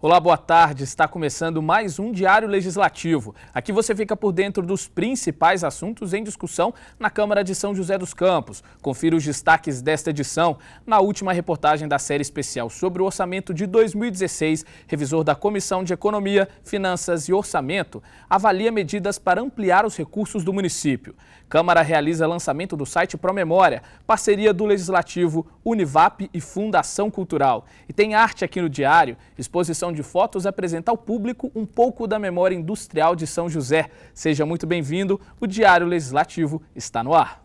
Olá, boa tarde. Está começando mais um Diário Legislativo. Aqui você fica por dentro dos principais assuntos em discussão na Câmara de São José dos Campos. Confira os destaques desta edição. Na última reportagem da série especial sobre o orçamento de 2016, revisor da Comissão de Economia, Finanças e Orçamento avalia medidas para ampliar os recursos do município. Câmara realiza lançamento do site Promemória, parceria do Legislativo, Univap e Fundação Cultural. E tem arte aqui no Diário. Exposição de fotos apresenta ao público um pouco da memória industrial de São José. Seja muito bem-vindo, o Diário Legislativo está no ar.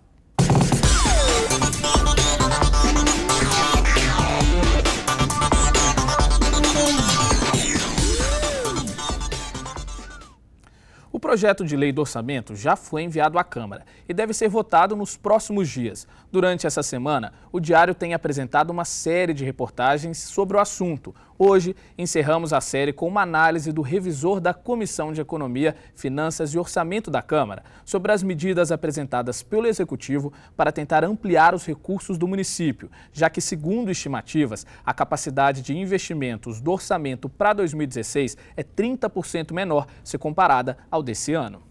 O projeto de lei do orçamento já foi enviado à Câmara e deve ser votado nos próximos dias. Durante essa semana, o Diário tem apresentado uma série de reportagens sobre o assunto. Hoje, encerramos a série com uma análise do revisor da Comissão de Economia, Finanças e Orçamento da Câmara sobre as medidas apresentadas pelo Executivo para tentar ampliar os recursos do município, já que, segundo estimativas, a capacidade de investimentos do orçamento para 2016 é 30% menor se comparada ao desse ano.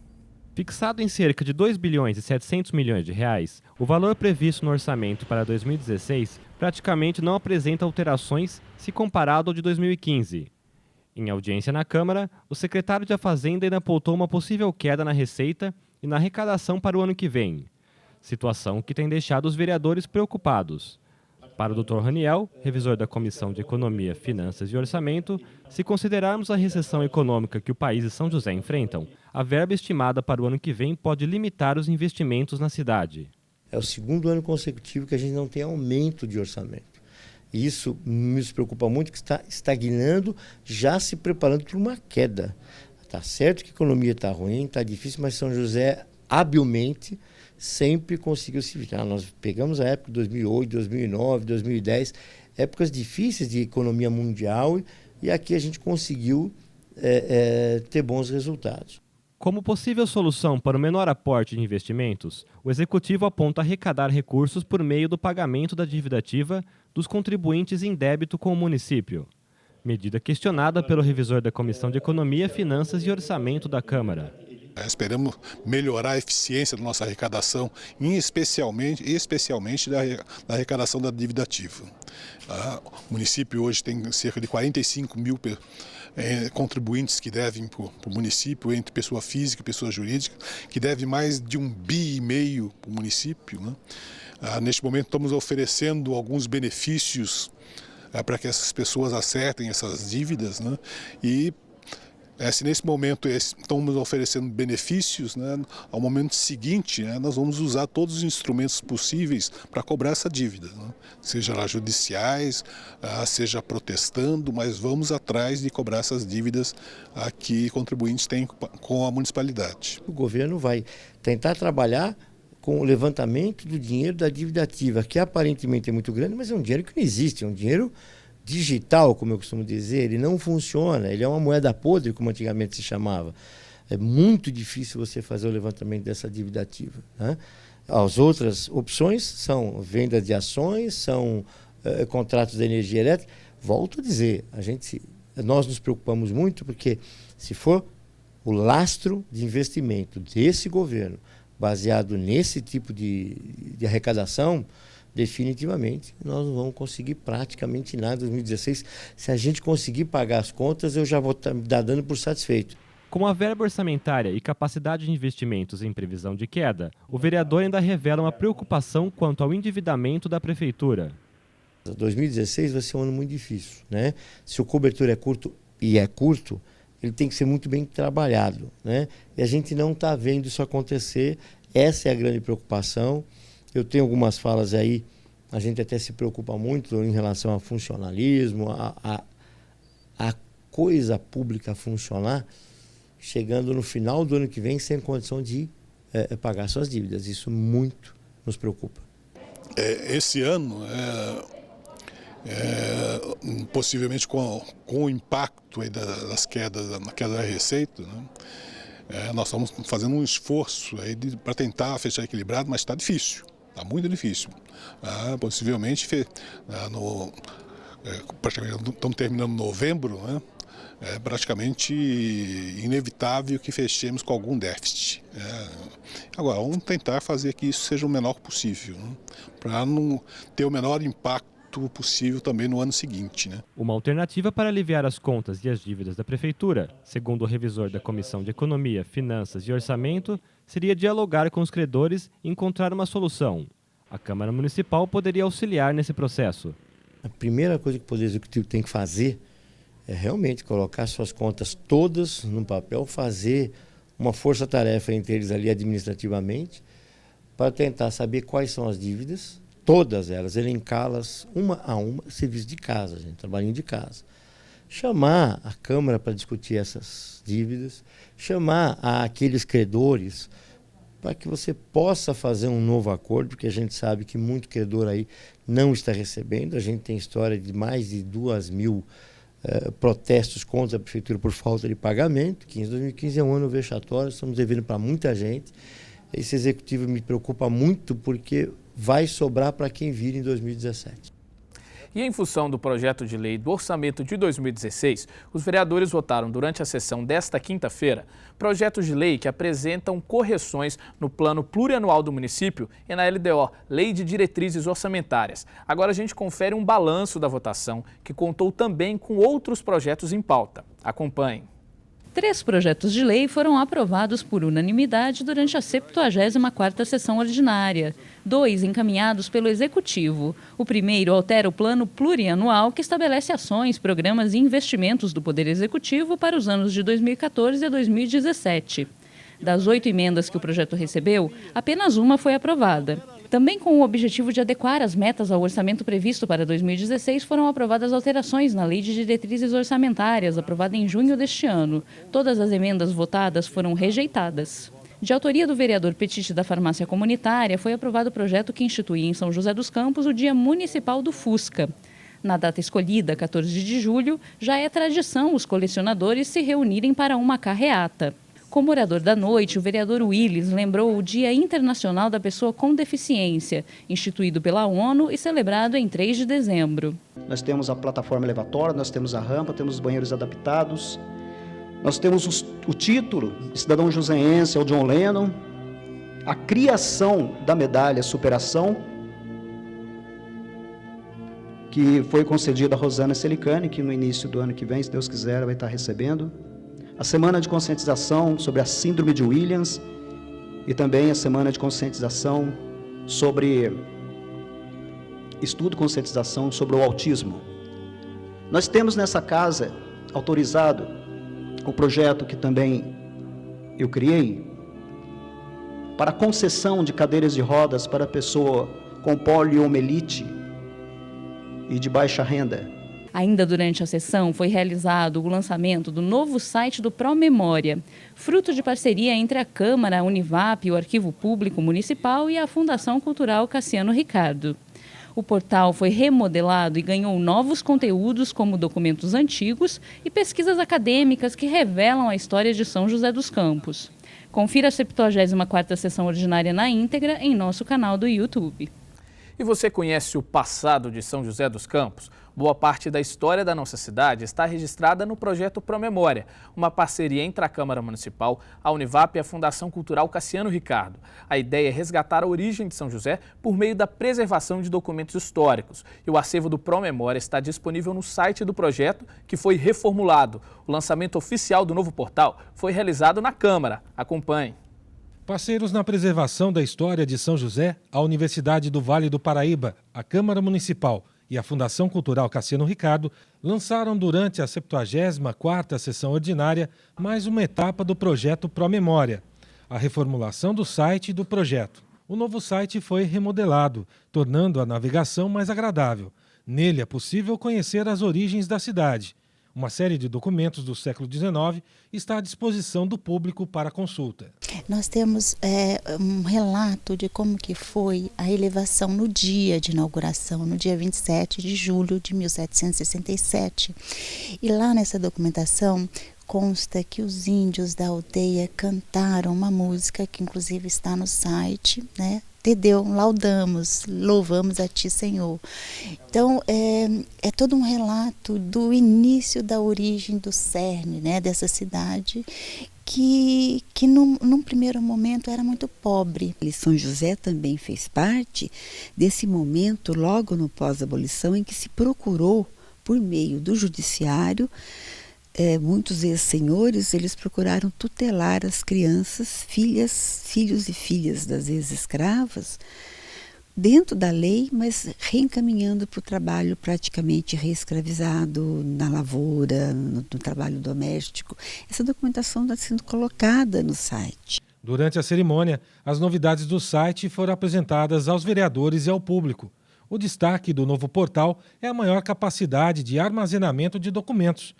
Fixado em cerca de 2 bilhões e 700 milhões de reais, o valor previsto no orçamento para 2016 praticamente não apresenta alterações se comparado ao de 2015. Em audiência na Câmara, o secretário da Fazenda ainda apontou uma possível queda na receita e na arrecadação para o ano que vem, situação que tem deixado os vereadores preocupados. Para o Dr. Raniel, revisor da Comissão de Economia, Finanças e Orçamento, se considerarmos a recessão econômica que o país e São José enfrentam, a verba estimada para o ano que vem pode limitar os investimentos na cidade. É o segundo ano consecutivo que a gente não tem aumento de orçamento. E isso nos preocupa muito, que está estagnando, já se preparando para uma queda. Está certo que a economia está ruim, está difícil, mas São José, habilmente, sempre conseguiu se virar. Nós pegamos a época de 2008, 2009, 2010, épocas difíceis de economia mundial, e aqui a gente conseguiu ter bons resultados. Como possível solução para o menor aporte de investimentos, o Executivo aponta arrecadar recursos por meio do pagamento da dívida ativa dos contribuintes em débito com o município. Medida questionada pelo revisor da Comissão de Economia, Finanças e Orçamento da Câmara. Esperamos melhorar a eficiência da nossa arrecadação, especialmente da arrecadação da dívida ativa. O município hoje tem cerca de 45 mil contribuintes que devem para o município, entre pessoa física e pessoa jurídica, que deve mais de 1,5 bi para o município, né? Neste momento estamos oferecendo alguns benefícios para que essas pessoas acertem essas dívidas, né? E se nesse momento estamos oferecendo benefícios, né, ao momento seguinte, né, nós vamos usar todos os instrumentos possíveis para cobrar essa dívida, né? Seja lá judiciais, seja protestando, mas vamos atrás de cobrar essas dívidas que contribuintes têm com a municipalidade. O governo vai tentar trabalhar com o levantamento do dinheiro da dívida ativa, que aparentemente é muito grande, mas é um dinheiro que não existe, é um dinheiro digital, como eu costumo dizer. Ele não funciona, ele é uma moeda podre, como antigamente se chamava. É muito difícil você fazer o levantamento dessa dívida ativa, né? As outras opções são venda de ações, são contratos de energia elétrica. Volto a dizer, nós nos preocupamos muito porque se for o lastro de investimento desse governo baseado nesse tipo de arrecadação, definitivamente nós não vamos conseguir praticamente nada em 2016. Se a gente conseguir pagar as contas, eu já vou estar dando por satisfeito. Com a verba orçamentária e capacidade de investimentos em previsão de queda, o vereador ainda revela uma preocupação quanto ao endividamento da prefeitura. 2016 vai ser um ano muito difícil, né? Se o cobertor é curto, e é curto, ele tem que ser muito bem trabalhado, né? E a gente não está vendo isso acontecer. Essa é a grande preocupação. Eu tenho algumas falas aí, a gente até se preocupa muito em relação ao funcionalismo, a coisa pública funcionar, chegando no final do ano que vem sem condição de pagar suas dívidas. Isso muito nos preocupa. Esse ano, possivelmente com o impacto aí das quedas, na queda da receita, né? Nós estamos fazendo um esforço para tentar fechar equilibrado, mas está difícil. Está muito difícil. Possivelmente, praticamente estamos terminando novembro, né? é praticamente inevitável que fechemos com algum déficit. Agora, vamos tentar fazer que isso seja o menor possível, né? Para não ter o menor impacto possível também no ano seguinte, né? Uma alternativa para aliviar as contas e as dívidas da Prefeitura, segundo o revisor da Comissão de Economia, Finanças e Orçamento, seria dialogar com os credores e encontrar uma solução. A Câmara Municipal poderia auxiliar nesse processo. A primeira coisa que o Poder Executivo tem que fazer é realmente colocar suas contas todas no papel, fazer uma força-tarefa entre eles ali administrativamente, para tentar saber quais são as dívidas, todas elas, elencá-las uma a uma, serviço de casa, gente, trabalhinho de casa. Chamar a Câmara para discutir essas dívidas, chamar aqueles credores para que você possa fazer um novo acordo, porque a gente sabe que muito credor aí não está recebendo. A gente tem história de mais de 2.000 protestos contra a Prefeitura por falta de pagamento, que em 2015 é um ano vexatório, estamos devendo para muita gente. Esse executivo me preocupa muito porque vai sobrar para quem vir em 2017. E em função do projeto de lei do orçamento de 2016, os vereadores votaram durante a sessão desta quinta-feira projetos de lei que apresentam correções no plano plurianual do município e na LDO, Lei de Diretrizes Orçamentárias. Agora a gente confere um balanço da votação, que contou também com outros projetos em pauta. Acompanhe. 3 projetos de lei foram aprovados por unanimidade durante a 74ª sessão ordinária, 2 encaminhados pelo Executivo. O primeiro altera o plano plurianual que estabelece ações, programas e investimentos do Poder Executivo para os anos de 2014 a 2017. Das 8 emendas que o projeto recebeu, apenas uma foi aprovada. Também com o objetivo de adequar as metas ao orçamento previsto para 2016, foram aprovadas alterações na Lei de Diretrizes Orçamentárias, aprovada em junho deste ano. Todas as emendas votadas foram rejeitadas. De autoria do vereador Petite da Farmácia Comunitária, foi aprovado o projeto que institui em São José dos Campos o Dia Municipal do Fusca. Na data escolhida, 14 de julho, já é tradição os colecionadores se reunirem para uma carreata. Como orador da noite, o vereador Willis lembrou o Dia Internacional da Pessoa com Deficiência, instituído pela ONU e celebrado em 3 de dezembro. Nós temos a plataforma elevatória, nós temos a rampa, temos os banheiros adaptados, nós temos o título Cidadão Joseense ao John Lennon, a criação da medalha Superação, que foi concedida a Rosana Celicani, que no início do ano que vem, se Deus quiser, vai estar recebendo. A semana de conscientização sobre a síndrome de Williams e também a semana de conscientização sobre conscientização sobre o autismo. Nós temos nessa casa autorizado o projeto que também eu criei para concessão de cadeiras de rodas para pessoa com poliomielite e de baixa renda. Ainda durante a sessão foi realizado o lançamento do novo site do Promemória, fruto de parceria entre a Câmara, a Univap, o Arquivo Público Municipal e a Fundação Cultural Cassiano Ricardo. O portal foi remodelado e ganhou novos conteúdos como documentos antigos e pesquisas acadêmicas que revelam a história de São José dos Campos. Confira a 74ª sessão ordinária na íntegra em nosso canal do YouTube. E você conhece o passado de São José dos Campos? Boa parte da história da nossa cidade está registrada no projeto Promemória, uma parceria entre a Câmara Municipal, a Univap e a Fundação Cultural Cassiano Ricardo. A ideia é resgatar a origem de São José por meio da preservação de documentos históricos. E o acervo do Promemória está disponível no site do projeto, que foi reformulado. O lançamento oficial do novo portal foi realizado na Câmara. Acompanhe. Parceiros na preservação da história de São José, a Universidade do Vale do Paraíba, a Câmara Municipal e a Fundação Cultural Cassiano Ricardo lançaram durante a 74ª sessão ordinária mais uma etapa do projeto Promemória, a reformulação do site do projeto. O novo site foi remodelado, tornando a navegação mais agradável. Nele é possível conhecer as origens da cidade. Uma série de documentos do século XIX está à disposição do público para consulta. Nós temos um relato de como que foi a elevação no dia de inauguração, no dia 27 de julho de 1767. E lá nessa documentação consta que os índios da aldeia cantaram uma música que inclusive está no site, né? te Deum, laudamos, louvamos a ti, Senhor. Então, é todo um relato do início da origem do cerne, né, dessa cidade, que num primeiro momento era muito pobre. E São José também fez parte desse momento, logo no pós-abolição, em que se procurou, por meio do judiciário, muitos ex-senhores, eles procuraram tutelar as crianças, filhos e filhas das ex-escravas, dentro da lei, mas reencaminhando para o trabalho praticamente reescravizado, na lavoura, no trabalho doméstico. Essa documentação está sendo colocada no site. Durante a cerimônia, as novidades do site foram apresentadas aos vereadores e ao público. O destaque do novo portal é a maior capacidade de armazenamento de documentos.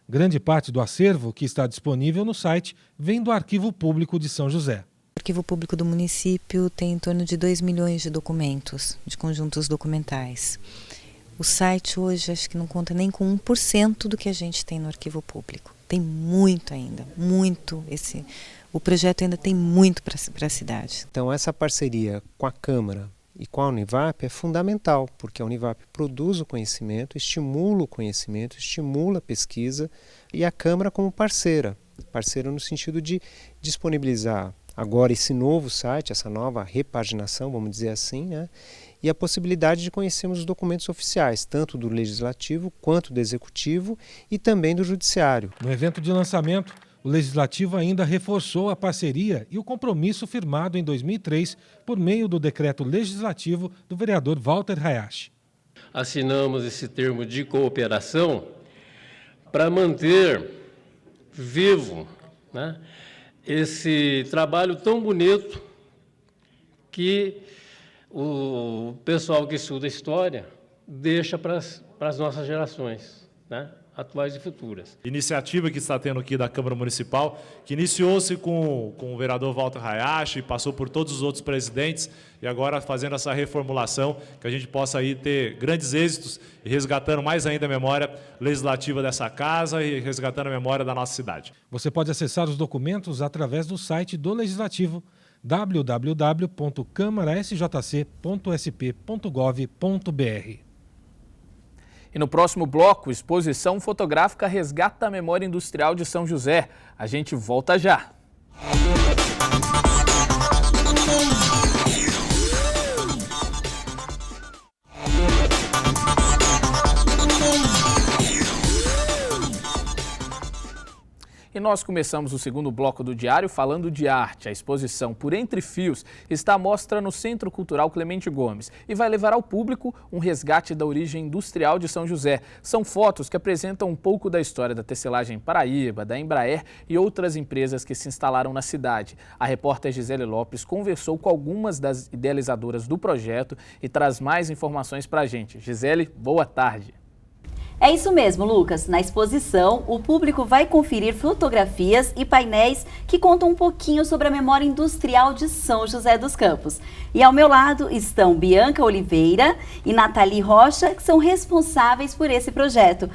Grande parte do acervo que está disponível no site vem do Arquivo Público de São José. O Arquivo Público do município tem em torno de 2 milhões de documentos, de conjuntos documentais. O site hoje acho que não conta nem com 1% do que a gente tem no Arquivo Público. Tem muito ainda, muito. O projeto ainda tem muito para a cidade. Então essa parceria com a Câmara e com a Univap é fundamental, porque a Univap produz o conhecimento, estimula o conhecimento, estimula a pesquisa, e a Câmara como parceira no sentido de disponibilizar agora esse novo site, essa nova repaginação, vamos dizer assim, né? E a possibilidade de conhecermos os documentos oficiais, tanto do Legislativo quanto do Executivo e também do Judiciário. No evento de lançamento, o Legislativo ainda reforçou a parceria e o compromisso firmado em 2003 por meio do decreto legislativo do vereador Walter Hayashi. Assinamos esse termo de cooperação para manter vivo, né, esse trabalho tão bonito que o pessoal que estuda história deixa para as nossas gerações, né, atuais e futuras. Iniciativa que está tendo aqui da Câmara Municipal, que iniciou-se com o vereador Walter Hayashi, passou por todos os outros presidentes e agora fazendo essa reformulação, que a gente possa aí ter grandes êxitos e resgatando mais ainda a memória legislativa dessa casa e resgatando a memória da nossa cidade. Você pode acessar os documentos através do site do Legislativo, www.câmarasjc.sp.gov.br. E no próximo bloco, exposição fotográfica resgata a memória industrial de São José. A gente volta já. E nós começamos o segundo bloco do Diário falando de arte. A exposição Por Entre Fios está à mostra no Centro Cultural Clemente Gomes e vai levar ao público um resgate da origem industrial de São José. São fotos que apresentam um pouco da história da tecelagem Paraíba, da Embraer e outras empresas que se instalaram na cidade. A repórter Gisele Lopes conversou com algumas das idealizadoras do projeto e traz mais informações para a gente. Gisele, boa tarde. É isso mesmo, Lucas. Na exposição, o público vai conferir fotografias e painéis que contam um pouquinho sobre a memória industrial de São José dos Campos. E ao meu lado estão Bianca Oliveira e Nathalie Rocha, que são responsáveis por esse projeto.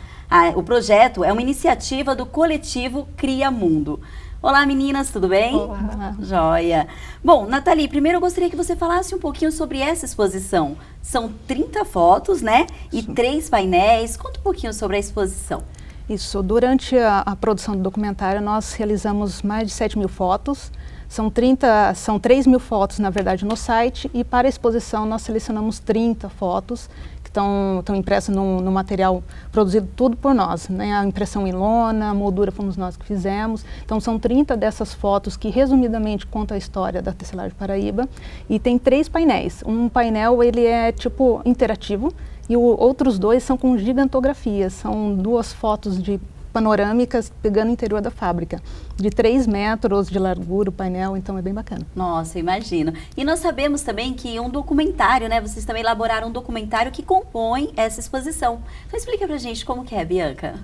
O projeto é uma iniciativa do coletivo Cria Mundo. Olá, meninas, tudo bem? Olá. Joia. Bom, Nathalie, primeiro eu gostaria que você falasse um pouquinho sobre essa exposição. São 30 fotos, né? E 3 painéis. Conta um pouquinho sobre a exposição. Isso. Durante a produção do documentário, nós realizamos mais de 7.000 fotos. São 3.000 fotos, na verdade, no site. E para a exposição, nós selecionamos 30 fotos que estão impressas no material produzido tudo por nós, né? A impressão em lona, a moldura fomos nós que fizemos. Então são 30 dessas fotos que resumidamente contam a história da tecelagem Paraíba. E tem 3 painéis. Um painel ele é tipo interativo e outros 2 são com gigantografias. São 2 fotos de panorâmicas pegando o interior da fábrica, de 3 metros de largura o painel, então é bem bacana. Nossa, imagino. E nós sabemos também que um documentário, né? Vocês também elaboraram um documentário que compõe essa exposição. Então explica pra gente como que é, Bianca.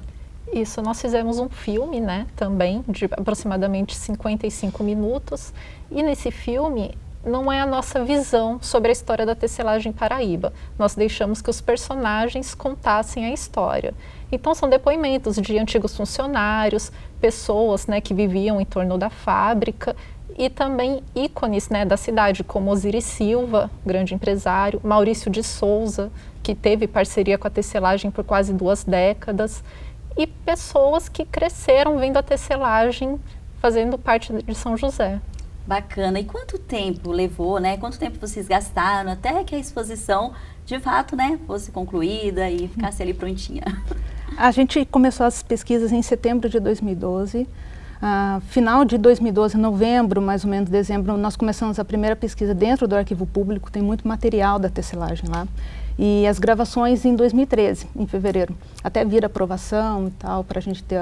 Isso, nós fizemos um filme, né, também, de aproximadamente 55 minutos, e nesse filme não é a nossa visão sobre a história da tecelagem Paraíba. Nós deixamos que os personagens contassem a história. Então são depoimentos de antigos funcionários, pessoas, né, que viviam em torno da fábrica e também ícones, né, da cidade, como Osiris Silva, grande empresário, Maurício de Souza, que teve parceria com a tecelagem por quase 2 décadas, e pessoas que cresceram vendo a tecelagem fazendo parte de São José. Bacana. E quanto tempo levou, né? Quanto tempo vocês gastaram até que a exposição, de fato, né, fosse concluída e ficasse ali prontinha? A gente começou as pesquisas em setembro de 2012. Final de 2012, novembro, mais ou menos, dezembro, nós começamos a primeira pesquisa dentro do arquivo público. Tem muito material da tecelagem lá. E as gravações em 2013, em fevereiro, até vir a aprovação e tal, para a gente ter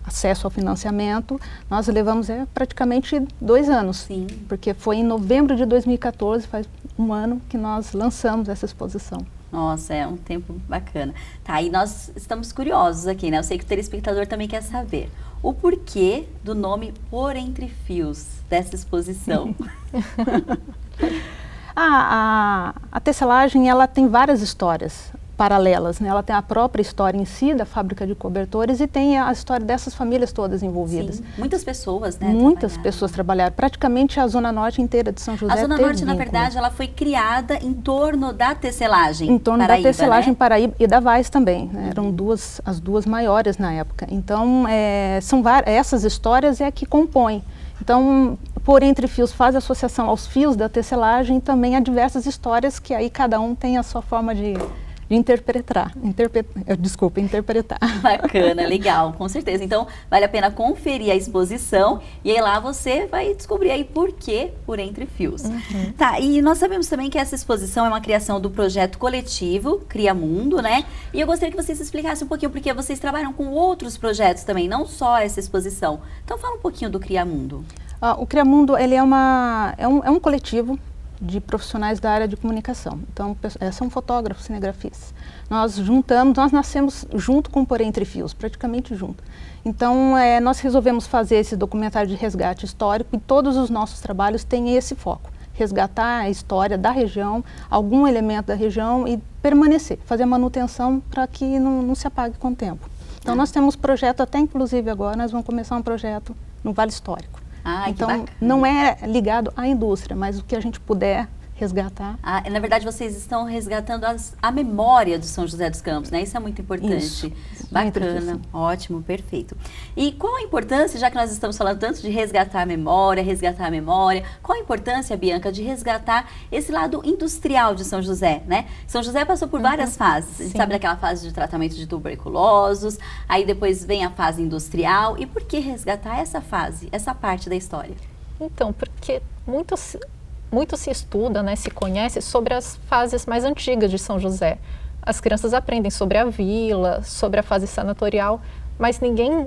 acesso ao financiamento, nós levamos praticamente 2 anos. Sim. Porque foi em novembro de 2014, faz 1 ano, que nós lançamos essa exposição. Nossa, é um tempo bacana. Tá, e nós estamos curiosos aqui, né? Eu sei que o telespectador também quer saber o porquê do nome Por Entre Fios dessa exposição. A tecelagem, ela tem várias histórias paralelas, né? Ela tem a própria história em si da fábrica de cobertores e tem a história dessas famílias todas envolvidas. Sim, muitas pessoas, né? Muitas pessoas trabalharam. Praticamente a Zona Norte inteira de São José. A Zona Norte, na verdade, ela foi criada em torno da tecelagem Em torno Paraíba, da tecelagem, né? Paraíba e da Vaz também. Né? Eram as duas maiores na época. Então, são essas histórias que compõem. Então, Por Entre Fios faz associação aos fios da tecelagem e também a diversas histórias que aí cada um tem a sua forma de interpretar. Bacana, legal, com certeza. Então, vale a pena conferir a exposição e aí lá você vai descobrir aí por quê Por Entre Fios. Tá, e nós sabemos também que essa exposição é uma criação do projeto coletivo Criamundo, né? E eu gostaria que vocês explicassem um pouquinho, porque vocês trabalham com outros projetos também, não só essa exposição. Então, fala um pouquinho do Criamundo. O Criamundo, ele é um coletivo de profissionais da área de comunicação. Então, são fotógrafos, cinegrafistas. Nós nascemos junto com Por Entre Fios, praticamente junto. Então, nós resolvemos fazer esse documentário de resgate histórico e todos os nossos trabalhos têm esse foco. Resgatar a história da região, algum elemento da região e permanecer, fazer a manutenção para que não se apague com o tempo. Então, nós temos projeto, até inclusive agora, nós vamos começar um projeto no Vale Histórico. Então, não é ligado à indústria, mas o que a gente puder resgatar. Na verdade, vocês estão resgatando a memória do São José dos Campos, né? Isso é muito importante. Isso. Bacana, ótimo, perfeito. E qual a importância, já que nós estamos falando tanto de resgatar a memória, qual a importância, Bianca, de resgatar esse lado industrial de São José, né? São José passou por várias fases. A gente sabe daquela fase de tratamento de tuberculosos, aí depois vem a fase industrial. E por que resgatar essa fase, essa parte da história? Então, porque muito se estuda, né, se conhece sobre as fases mais antigas de São José. As crianças aprendem sobre a vila, sobre a fase sanatorial, mas ninguém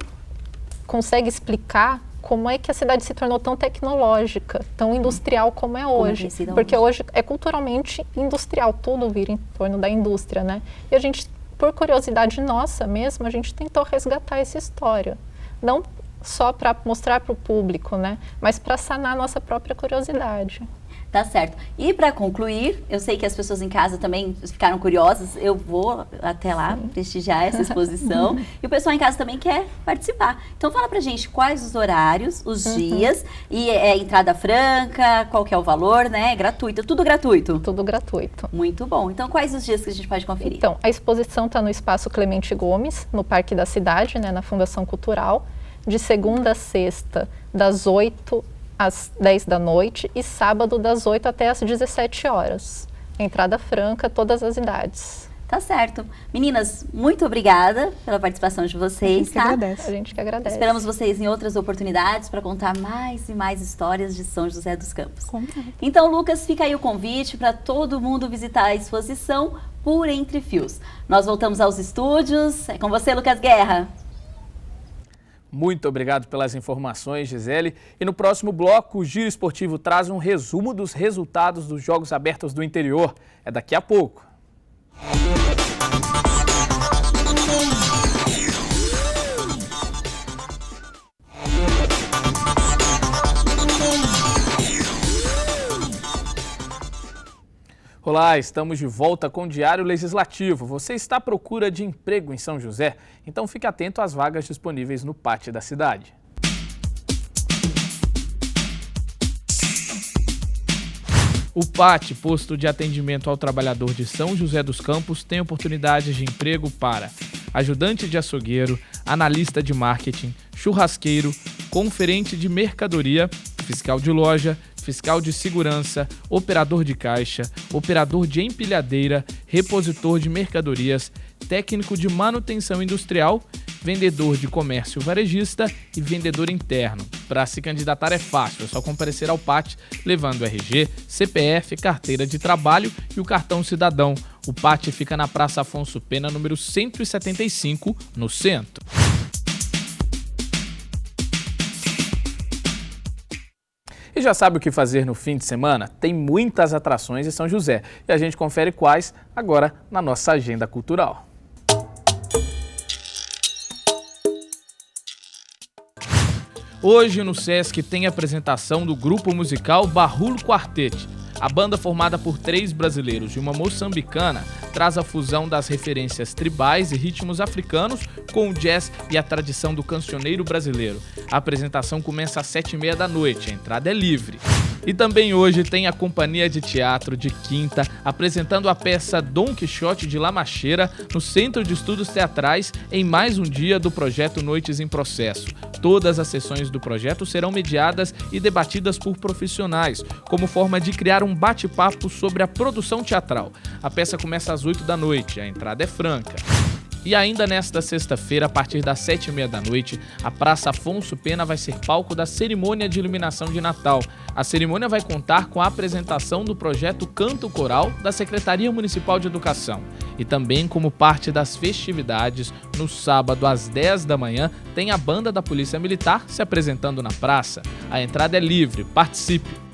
consegue explicar como é que a cidade se tornou tão tecnológica, tão industrial como é hoje. Porque hoje é culturalmente industrial, tudo vira em torno da indústria, né? E a gente, por curiosidade nossa mesmo, a gente tentou resgatar essa história. Não só para mostrar para o público, né? Mas para sanar a nossa própria curiosidade. Tá certo. E para concluir, eu sei que as pessoas em casa também ficaram curiosas, eu vou até lá prestigiar essa exposição e o pessoal em casa também quer participar. Então fala pra gente quais os horários, os dias, e entrada franca, qual que é o valor, né? Gratuito, tudo gratuito? Tudo gratuito. Muito bom. Então quais os dias que a gente pode conferir? Então, a exposição está no Espaço Clemente Gomes, no Parque da Cidade, né, na Fundação Cultural, de segunda a sexta, das 8 às 10 da noite e sábado das 8 até às 17 horas. Entrada franca, todas as idades. Tá certo. Meninas, muito obrigada pela participação de vocês. A gente que agradece. Esperamos vocês em outras oportunidades para contar mais e mais histórias de São José dos Campos. Então, Lucas, fica aí o convite para todo mundo visitar a exposição Por Entre Fios. Nós voltamos aos estúdios. É com você, Lucas Guerra. Muito obrigado pelas informações, Gisele. E no próximo bloco, o Giro Esportivo traz um resumo dos resultados dos Jogos Abertos do Interior. É daqui a pouco. Olá, estamos de volta com o Diário Legislativo. Você está à procura de emprego em São José? Então fique atento às vagas disponíveis no Pátio da Cidade. O PAT, Posto de Atendimento ao Trabalhador de São José dos Campos, tem oportunidades de emprego para ajudante de açougueiro, analista de marketing, churrasqueiro, conferente de mercadoria, fiscal de loja, fiscal de segurança, operador de caixa, operador de empilhadeira, repositor de mercadorias, técnico de manutenção industrial, vendedor de comércio varejista e vendedor interno. Para se candidatar é fácil, é só comparecer ao PAT levando RG, CPF, carteira de trabalho e o cartão cidadão. O PAT fica na Praça Afonso Pena, número 175, no centro. E já sabe o que fazer no fim de semana? Tem muitas atrações em São José e a gente confere quais agora na nossa agenda cultural. Hoje no Sesc tem a apresentação do grupo musical Barrulo Quartet. A banda, formada por 3 brasileiros e uma moçambicana, traz a fusão das referências tribais e ritmos africanos com o jazz e a tradição do cancioneiro brasileiro. A apresentação começa às 7h30 da noite, a entrada é livre. E também hoje tem a Companhia de Teatro de Quinta apresentando a peça Dom Quixote de La Macheira no Centro de Estudos Teatrais em mais um dia do projeto Noites em Processo. Todas as sessões do projeto serão mediadas e debatidas por profissionais, como forma de criar um bate-papo sobre a produção teatral. A peça começa às 8 da noite, a entrada é franca. E ainda nesta sexta-feira, a partir das 7h30 da noite, a Praça Afonso Pena vai ser palco da cerimônia de iluminação de Natal. A cerimônia vai contar com a apresentação do projeto Canto Coral da Secretaria Municipal de Educação. E também, como parte das festividades, no sábado às 10 da manhã, tem a banda da Polícia Militar se apresentando na praça. A entrada é livre, participe!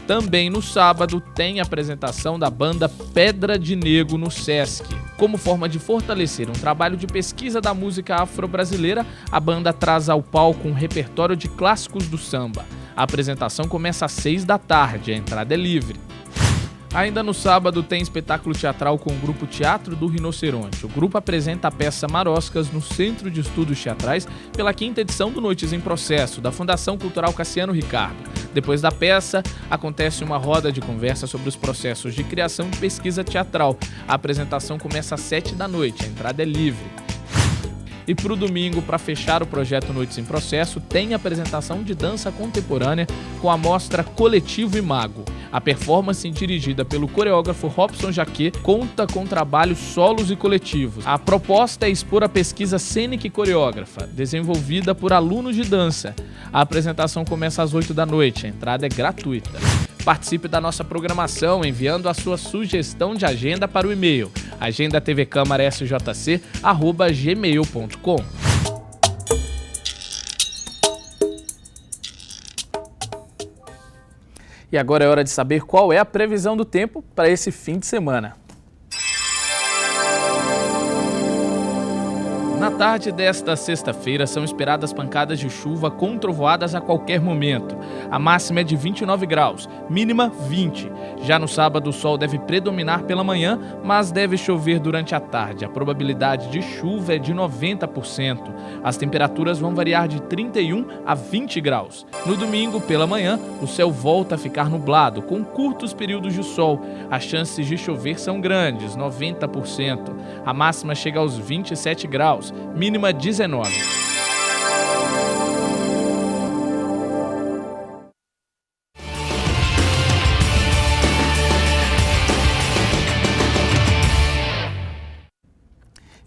Também no sábado tem a apresentação da banda Pedra de Negro no Sesc. Como forma de fortalecer um trabalho de pesquisa da música afro-brasileira, a banda traz ao palco um repertório de clássicos do samba. A apresentação começa às 6 da tarde, a entrada é livre. Ainda no sábado tem espetáculo teatral com o grupo Teatro do Rinoceronte. O grupo apresenta a peça Maroscas no Centro de Estudos Teatrais pela 5ª edição do Noites em Processo, da Fundação Cultural Cassiano Ricardo. Depois da peça, acontece uma roda de conversa sobre os processos de criação e pesquisa teatral. A apresentação começa às 7 da noite, a entrada é livre. E para o domingo, para fechar o projeto Noites em Processo, tem a apresentação de dança contemporânea com a mostra Coletivo e Mago. A performance, dirigida pelo coreógrafo Robson Jaquet, conta com trabalhos solos e coletivos. A proposta é expor a pesquisa cênica e coreógrafa, desenvolvida por alunos de dança. A apresentação começa às 8 da noite, a entrada é gratuita. Participe da nossa programação enviando a sua sugestão de agenda para o e-mail agendatvcamara.sjc@gmail.com. E agora é hora de saber qual é a previsão do tempo para esse fim de semana. Na tarde desta sexta-feira são esperadas pancadas de chuva com trovoadas a qualquer momento. A máxima é de 29 graus, mínima 20. Já no sábado o sol deve predominar pela manhã, mas deve chover durante a tarde. A probabilidade de chuva é de 90%. As temperaturas vão variar de 31 a 20 graus. No domingo, pela manhã, o céu volta a ficar nublado, com curtos períodos de sol. As chances de chover são grandes, 90%. A máxima chega aos 27 graus. Mínima 19.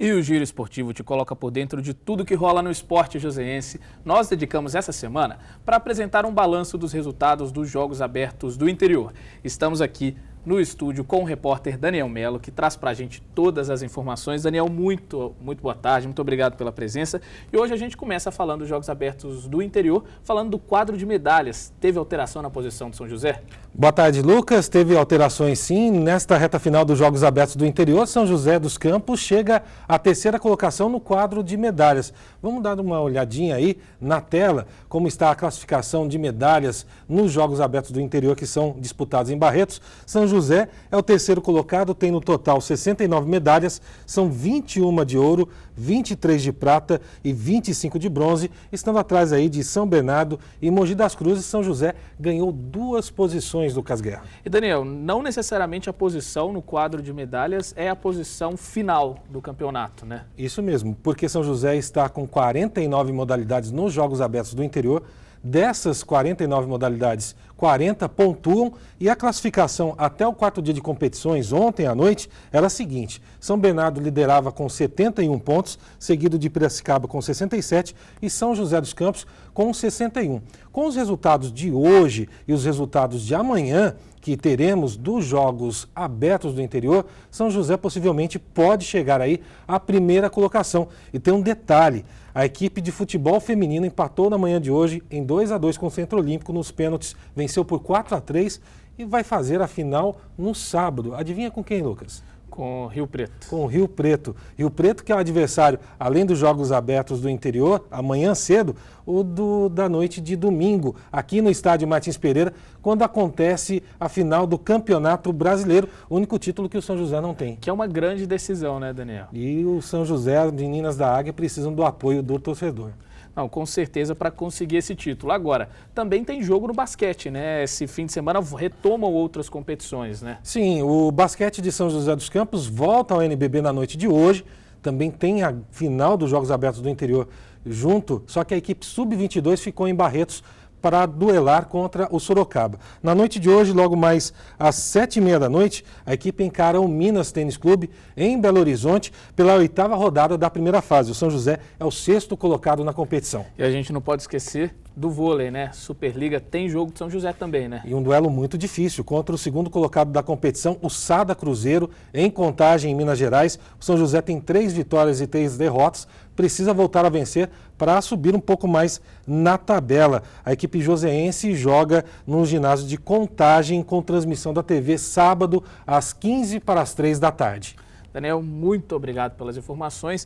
E o Giro Esportivo te coloca por dentro de tudo que rola no esporte joseense. Nós dedicamos essa semana para apresentar um balanço dos resultados dos Jogos Abertos do Interior. Estamos aqui no estúdio com o repórter Daniel Melo, que traz para a gente todas as informações. Daniel, muito boa tarde, muito obrigado pela presença. E hoje a gente começa falando dos Jogos Abertos do Interior, falando do quadro de medalhas. Teve alteração na posição de São José? Boa tarde, Lucas. Teve alterações sim. Nesta reta final dos Jogos Abertos do Interior, São José dos Campos chega à 3ª colocação no quadro de medalhas. Vamos dar uma olhadinha aí na tela, como está a classificação de medalhas nos Jogos Abertos do Interior que são disputados em Barretos. São José é o terceiro colocado, tem no total 69 medalhas, são 21 de ouro, 23 de prata e 25 de bronze, estando atrás aí de São Bernardo e Mogi das Cruzes. São José ganhou 2 posições, Lucas Guerra. E Daniel, não necessariamente a posição no quadro de medalhas é a posição final do campeonato, né? Isso mesmo, porque São José está com 49 modalidades nos Jogos Abertos do Interior. Dessas 49 modalidades, 40 pontuam e a classificação até o 4º dia de competições, ontem à noite, era a seguinte: São Bernardo liderava com 71 pontos, seguido de Piracicaba com 67 e São José dos Campos com 61. Com os resultados de hoje e os resultados de amanhã, que teremos dos Jogos Abertos do Interior, São José possivelmente pode chegar aí à primeira colocação. E tem um detalhe: a equipe de futebol feminino empatou na manhã de hoje em 2-2 com o Centro Olímpico nos pênaltis, venceu por 4-3 e vai fazer a final no sábado. Adivinha com quem, Lucas? Com o Rio Preto. Com o Rio Preto. Rio Preto, que é o adversário, além dos Jogos Abertos do Interior, amanhã cedo, o da noite de domingo, aqui no estádio Martins Pereira, quando acontece a final do Campeonato Brasileiro, o único título que o São José não tem. Que é uma grande decisão, né, Daniel? E o São José, as meninas da Águia, precisam do apoio do torcedor. Não, com certeza, para conseguir esse título. Agora, também tem jogo no basquete, né? Esse fim de semana retomam outras competições, né? Sim, o basquete de São José dos Campos volta ao NBB na noite de hoje. Também tem a final dos Jogos Abertos do Interior junto, só que a equipe sub-22 ficou em Barretos para duelar contra o Sorocaba. Na noite de hoje, logo mais às 7h30 da noite, a equipe encara o Minas Tênis Clube em Belo Horizonte pela 8ª rodada da primeira fase. O São José é o 6º colocado na competição. E a gente não pode esquecer do vôlei, né? Superliga tem jogo de São José também, né? E um duelo muito difícil contra o 2º colocado da competição, o Sada Cruzeiro, em Contagem, em Minas Gerais. O São José tem 3 vitórias e 3 derrotas, precisa voltar a vencer para subir um pouco mais na tabela. A equipe joseense joga no ginásio de Contagem com transmissão da TV sábado às 15:45 da tarde. Daniel, muito obrigado pelas informações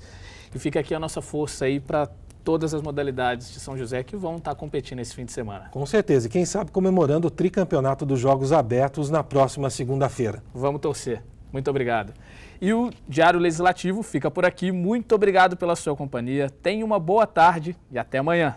e fica aqui a nossa força aí para todas as modalidades de São José que vão estar competindo esse fim de semana. Com certeza, e quem sabe comemorando o tricampeonato dos Jogos Abertos na próxima segunda-feira. Vamos torcer. Muito obrigado. E o Diário Legislativo fica por aqui. Muito obrigado pela sua companhia. Tenha uma boa tarde e até amanhã.